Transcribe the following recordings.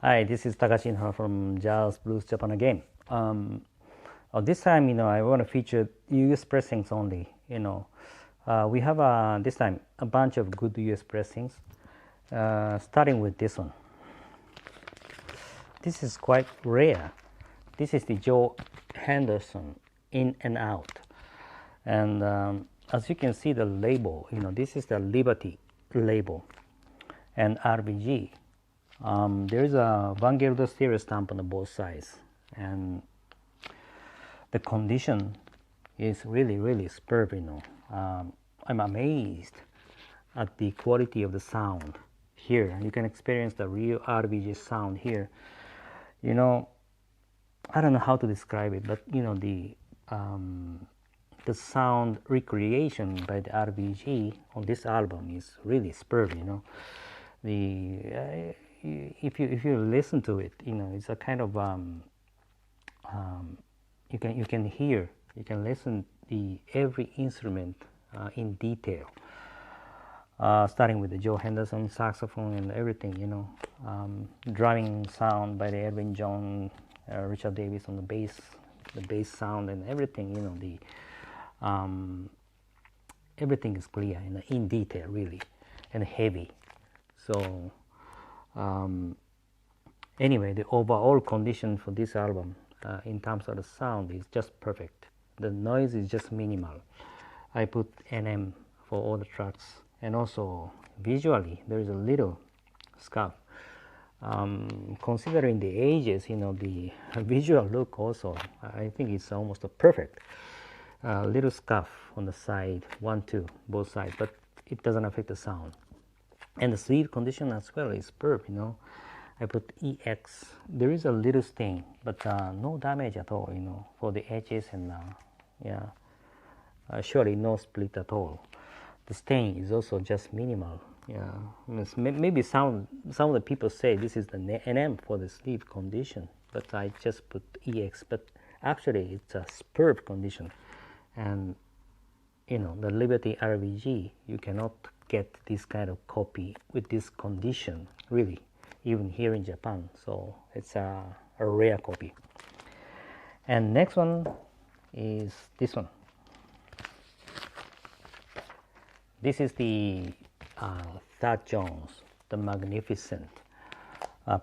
Hi, this is Takashi from Jazz Blues Japan again. This time, I want to feature US pressings only. We have this time a bunch of good US pressings, starting with this one. This is quite rare. This is the Joe Henderson In and Out, and as you can see the label, this is the Liberty label, and RVG. There is a RVG stereo stamp on both sides, and the condition is really superb. I'm amazed at the quality of the sound here. You can experience the real RVG sound here. I don't know how to describe it, but the sound recreation by the RVG on this album is really superb. If you listen to it, it's a kind of you can hear, you can listen the every instrument in detail, starting with the Joe Henderson saxophone and everything. Drumming sound by the Edwin John, Richard Davis on the bass sound and everything. Everything is clear in detail, really, and heavy. So anyway, the overall condition for this album in terms of the sound is just perfect. The noise is just minimal. I put NM for all the tracks, and also visually there is a little scuff. Considering the ages, the visual look also, I think it's almost a perfect. Little scuff on the side, 1, 2, both sides, but it doesn't affect the sound. And the sleeve condition as well is superb. I put EX. There is a little stain, but no damage at all. For the edges, and surely no split at all. The stain is also just minimal. Maybe some of the people say this is the NM for the sleeve condition, but I just put EX. But actually, it's a superb condition, and the Liberty RVG, you cannot get this kind of copy with this condition, really, even here in Japan. So it's a rare copy. And next one is this one. This is the Thad Jones, the Magnificent,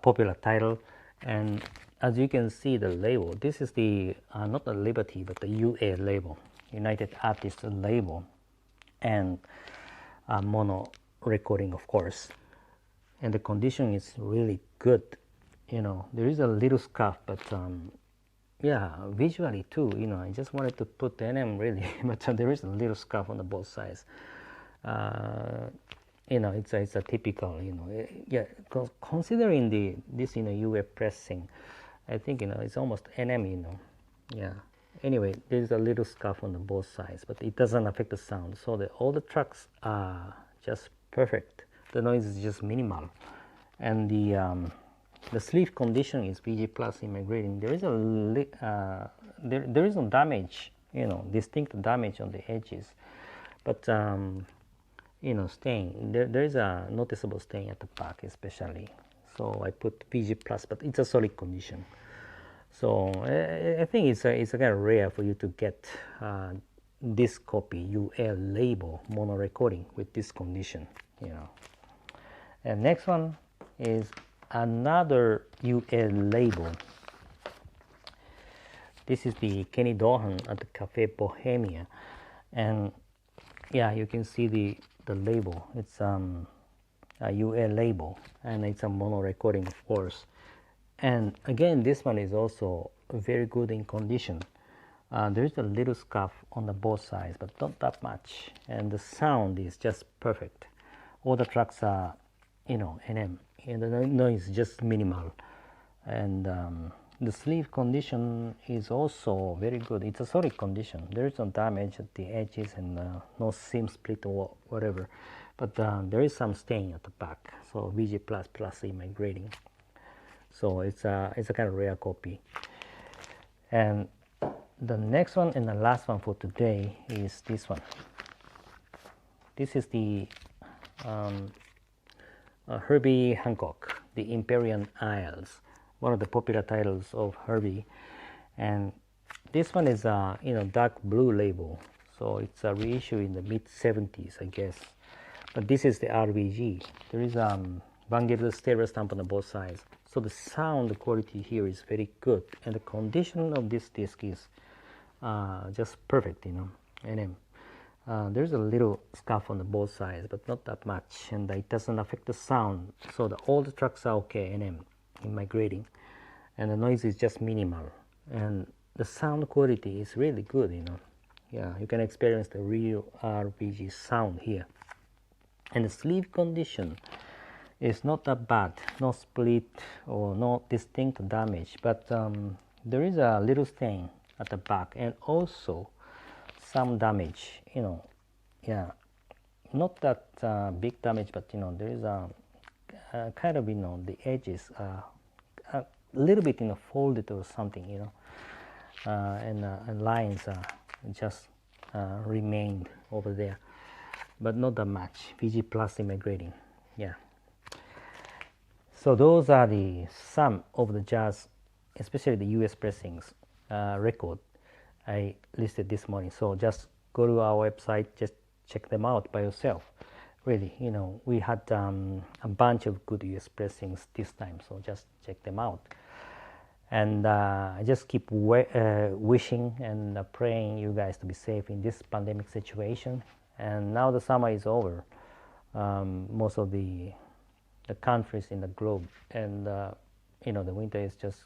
popular title. And as you can see the label, this is the not the Liberty but the UA label, United Artists label, and mono recording, of course. And the condition is really good. There is a little scuff, but visually too, I just wanted to put the NM really, but there is a little scuff on the both sides. It's a typical, considering this UA pressing, I think it's almost NM. Anyway, there's a little scuff on the both sides, but it doesn't affect the sound. So all the tracks are just perfect. The noise is just minimal, and the sleeve condition is VG plus immigrating. There is there is no damage, distinct damage on the edges, but stain. There is a noticeable stain at the back, especially. So I put VG plus, but it's a solid condition. So I think it's a kind of rare for you to get this copy UL label mono recording with this condition. And next one is another UL label. This is the Kenny Dohan at the Cafe Bohemia, and you can see the label. It's a UL label, and it's a mono recording, of course. And again, this one is also very good in condition. There is a little scuff on the both sides, but not that much, and the sound is just perfect. All the tracks are NM, and the noise is just minimal, and the sleeve condition is also very good. It's a solid condition. There is no damage at the edges, and no seam split or whatever, but there is some stain at the back, so VG plus in my grading. So it's a kind of rare copy. And the next one and the last one for today is this one. This is the Herbie Hancock the Imperial Isles, one of the popular titles of Herbie. And this one is a dark blue label, so it's a reissue in the mid 70s, I guess. But this is the RVG. There is RVG stereo stamp on both sides, so the sound quality here is very good, and the condition of this disc is just perfect, And then there's a little scuff on the both sides, but not that much, and it doesn't affect the sound. So all the tracks are okay, in my grading, and the noise is just minimal, and the sound quality is really good, Yeah, you can experience the real RVG sound here. And the sleeve condition is not that bad, no split or no distinct damage, but there is a little stain at the back, and also some damage, yeah, not that big damage, but there is a kind of, the edges a little bit folded or something, and lines just remained over there, but not that much. VG plus in my grading, yeah. So those are some of the jazz, especially the US pressings record I listed this morning. So just go to our website, just check them out by yourself. Really, we had a bunch of good US pressings this time, so just check them out. And I just keep wishing and praying you guys to be safe in this pandemic situation. And now the summer is over, most of the countries in the globe, and the winter is just,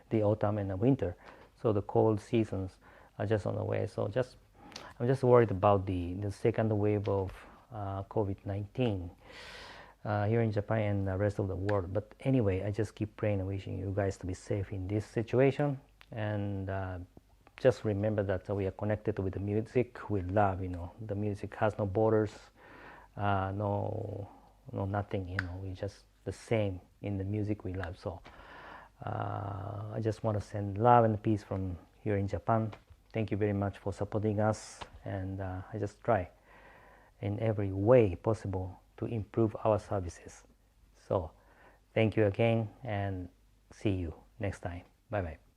the autumn and the winter, so the cold seasons are just on the way. So I'm just worried about the second wave of COVID-19 here in Japan and the rest of the world. But anyway, I just keep praying and wishing you guys to be safe in this situation, and just remember that we are connected with the music we love. The music has no borders, no nothing. We just the same in the music we love. So I just want to send love and peace from here in Japan. Thank you very much for supporting us, and I just try in every way possible to improve our services. So thank you again, and see you next time. Bye bye.